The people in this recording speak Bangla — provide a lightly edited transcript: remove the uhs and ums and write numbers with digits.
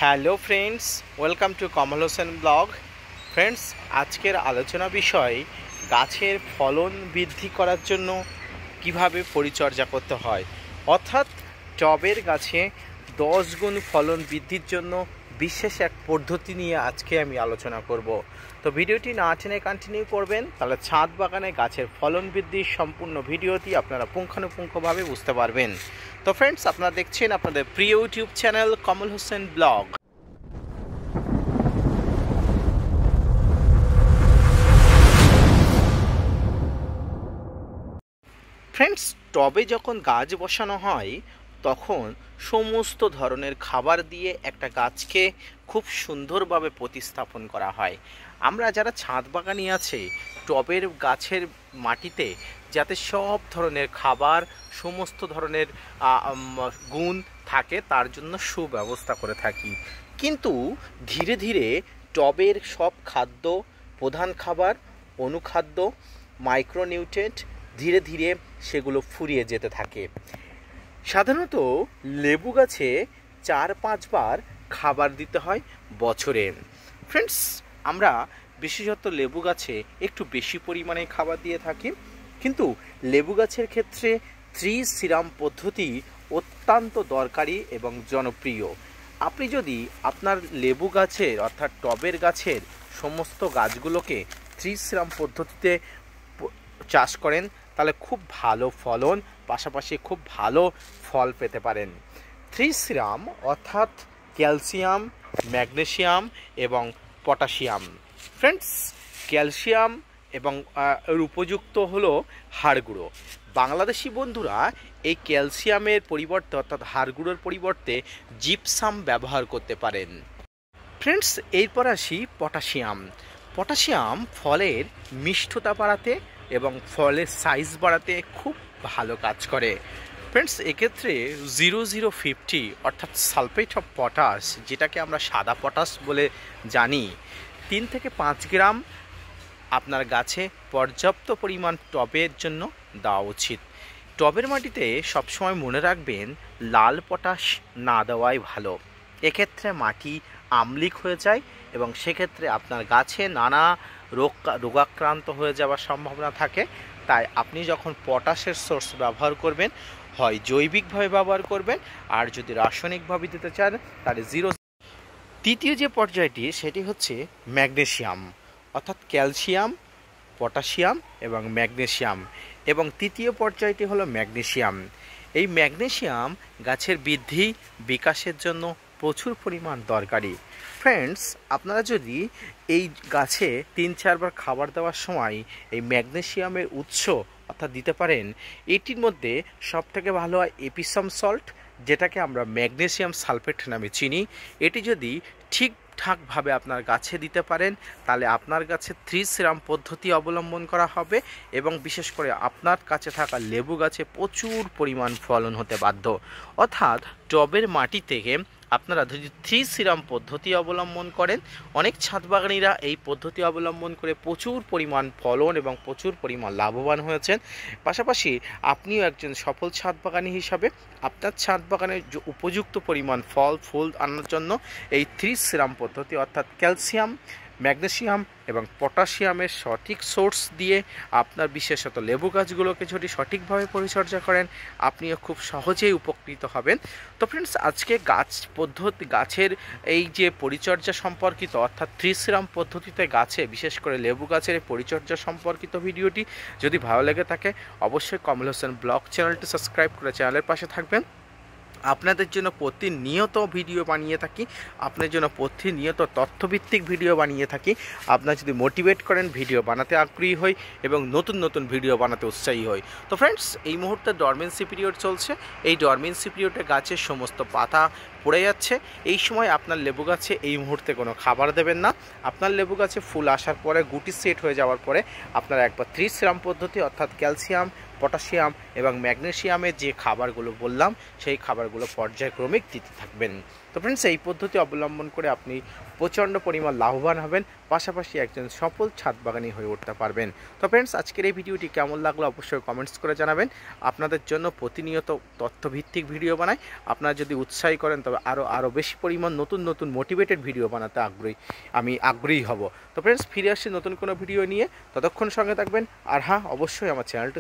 Hello friends, welcome to Kamal Hossain blog. Friends, আজকের আলোচনা বিষয় গাছের ফলন বৃদ্ধি করার জন্য কিভাবে পরিচর্যা করতে হয়, অর্থাৎ টবের গাছে 10 গুণ ফলন বৃদ্ধির জন্য বিশেষ এক পদ্ধতি নিয়ে আজকে আমি আলোচনা করব। তো ভিডিওটি না টেনে কন্টিনিউ করবেন, তাহলে ছাদ বাগানে গাছের ফলন বৃদ্ধির সম্পূর্ণ ভিডিওটি আপনারা পুঙ্খানুপুঙ্খভাবে বুঝতে পারবেন। তো ফ্রেন্ডস, আপনারা দেখছেন আপনাদের প্রিয় ইউটিউব চ্যানেল কমল হোসেন ব্লগ। ফ্রেন্ডস, টবে যখন গাছ বসানো হয় তখন সমস্ত ধরনের খাবার দিয়ে একটা গাছকে খুব সুন্দরভাবে প্রতিস্থাপন করা হয়। আমরা যারা ছাদ বাগানি আছে, টবের গাছের মাটিতে যাতে সব ধরনের খাবার, সমস্ত ধরনের গুণ থাকে তার জন্য সুব্যবস্থা করে থাকি। কিন্তু ধীরে ধীরে টবের সব খাদ্য, প্রধান খাবার, অনুখাদ্য, মাইক্রোনিউট্রিয়েন্ট ধীরে ধীরে সেগুলো ফুরিয়ে যেতে থাকে। সাধারণত লেবু গাছে 4-5 বার খাবার দিতে হয় বছরে। ফ্রেন্ডস, আমরা বিশেষত লেবু গাছে একটু বেশি পরিমাণে খাবার দিয়ে থাকি, কিন্তু লেবু গাছের ক্ষেত্রে 3 সিরাম পদ্ধতি অত্যন্ত দরকারি এবং জনপ্রিয়। আপনি যদি আপনার লেবু গাছের অর্থাৎ টবের গাছের সমস্ত গাছগুলোকে 3 সিরাম পদ্ধতিতে চাষ করেন তাহলে খুব ভালো ফলন, পাশাপাশি খুব ভালো ফল পেতে পারেন। 3 সিরাম অর্থাৎ ক্যালসিয়াম, ম্যাগনেসিয়াম এবং পটাশিয়াম। ফ্রেন্ডস, ক্যালসিয়াম এবং এর উপযুক্ত হলো হাড় গুঁড়ো। বাংলাদেশি বন্ধুরা এই ক্যালসিয়ামের পরিবর্তে অর্থাৎ হাড় গুঁড়োর পরিবর্তে জিপসাম ব্যবহার করতে পারেন। ফ্রেন্ডস, এরপর আসি পটাশিয়াম। পটাশিয়াম ফলের মিষ্টতা বাড়াতে এবং ফলের সাইজ বাড়াতে খুব ভালো কাজ করে। ফ্রেন্ডস, এক্ষেত্রে 0050 অর্থাৎ সালফেট অফ পটাশ, যেটাকে আমরা সাদা পটাশ বলে জানি, 3 থেকে 5 গ্রাম আপনার গাছে পর্যাপ্ত পরিমাণ টবের জন্য দেওয়া উচিত। টবের মাটিতে সবসময় মনে রাখবেন লাল পটাশ না দেওয়াই ভালো। এক্ষেত্রে মাটি আম্লিক হয়ে যায় এবং সেক্ষেত্রে আপনার গাছে নানা রোগাক্রান্ত হয়ে যাওয়ার সম্ভাবনা থাকে। তাই আপনি যখন পটাশের সোর্স ব্যবহার করবেন, হয় জৈবিকভাবে ব্যবহার করবেন, আর যদি রাসায়নিকভাবে দিতে চান তাহলে 0। তৃতীয় যে পর্যায়টি সেটি হচ্ছে ম্যাগনেসিয়াম, অর্থাৎ ক্যালসিয়াম, পটাশিয়াম এবং ম্যাগনেসিয়াম। এবং তৃতীয় পর্যায়টি হলো ম্যাগনেসিয়াম। এই ম্যাগনেসিয়াম গাছের বৃদ্ধি বিকাশের জন্য প্রচুর পরিমাণ দরকারি। ফ্রেন্ডস, আপনারা যদি এই গাছে 3-4 বার খাবার দেওয়ার সময় এই ম্যাগনেসিয়ামের উৎস অর্থাৎ দিতে পারেন, এটির মধ্যে সবথেকে ভালো হয় এপিসাম সল্ট, যেটাকে আমরা ম্যাগনেসিয়াম সালফেট নামে চিনি। এটি যদি ঠিকঠাকভাবে আপনার গাছে দিতে পারেন তাহলে আপনার গাছে 3 সিরাম পদ্ধতি অবলম্বন করা হবে এবং বিশেষ করে আপনার কাছে থাকা লেবু গাছে প্রচুর পরিমাণ ফলন হতে বাধ্য। অর্থাৎ টবের মাটি থেকে আপনারা যদি 3 সিরাম পদ্ধতি অবলম্বন করেন, অনেক ছাদ বাগানিরা এই পদ্ধতি অবলম্বন করে প্রচুর পরিমাণ ফলন এবং প্রচুর পরিমাণ লাভবান হয়েছেন। পাশাপাশি আপনিও একজন সফল ছাদ বাগানি হিসাবে আপনার ছাদ বাগানের উপযুক্ত পরিমাণ ফল ফুল আনার জন্য এই 3 সিরাম পদ্ধতি অর্থাৎ ক্যালসিয়াম, ম্যাগনেসিয়াম এবং পটাশিয়ামের সঠিক সোর্স দিয়ে আপনার বিশেষত লেবু গাছগুলোকে যদি সঠিকভাবে পরিচর্যা করেন আপনিও খুব সহজেই উপকৃত হবেন। তো ফ্রেন্ডস, আজকে গাছের এই যে পরিচর্যা সম্পর্কিত অর্থাৎ 3 সিরাম পদ্ধতিতে গাছে বিশেষ করে লেবু গাছের পরিচর্যা সম্পর্কিত ভিডিওটি যদি ভালো লেগে থাকে অবশ্যই কমল হোসেন ব্লগ চ্যানেলটি সাবস্ক্রাইব করে চ্যানেলের পাশে থাকবেন। আপনাদের জন্য প্রতিনিয়ত ভিডিও বানিয়ে থাকি, আপনার জন্য প্রতিনিয়ত তথ্যভিত্তিক ভিডিও বানিয়ে থাকি। আপনারা যদি মোটিভেট করেন ভিডিও বানাতে আগ্রহী হই এবং নতুন নতুন ভিডিও বানাতে উৎসাহী হই। তো ফ্রেন্ডস, এই মুহূর্তে ডরমেন্সি পিরিয়ড চলছে। এই ডরমেন্সি পিরিয়ডে গাছের সমস্ত পাতা পড়ে যাচ্ছে। এই সময় আপনার লেবু গাছে এই মুহূর্তে কোনো খাবার দেবেন না। আপনার লেবু গাছে ফুল আসার পরে, গুটি সেট হয়ে যাওয়ার পরে আপনারা একবার 3 সিরাম পদ্ধতি অর্থাৎ ক্যালসিয়াম, পটাশিয়াম এবং ম্যাগনেসিয়ামের যে খাবারগুলো বললাম সেই খাবারগুলো পর্যায়ক্রমিক দিতে থাকবেন। তো ফ্রেন্ডস, এই পদ্ধতি অবলম্বন করে আপনি প্রচণ্ড পরিমাণ লাভবান হবেন, পাশাপাশি একজন সফল ছাদ বাগানি হয়ে উঠতে পারবেন। তো ফ্রেন্ডস, আজকের এই ভিডিওটি কেমন লাগলো অবশ্যই কমেন্টস করে জানাবেন। আপনাদের জন্য প্রতিনিয়ত তথ্যভিত্তিক ভিডিও বানাই। আপনারা যদি উৎসাহী করেন তবে আরও বেশি পরিমাণ নতুন নতুন মোটিভেটেড ভিডিও বানাতে আমি আগ্রহী হব। তো ফ্রেন্ডস, ফিরে আসছি নতুন কোনো ভিডিও নিয়ে, ততক্ষণ সঙ্গে থাকবেন। আর হ্যাঁ, অবশ্যই আমার চ্যানেলটি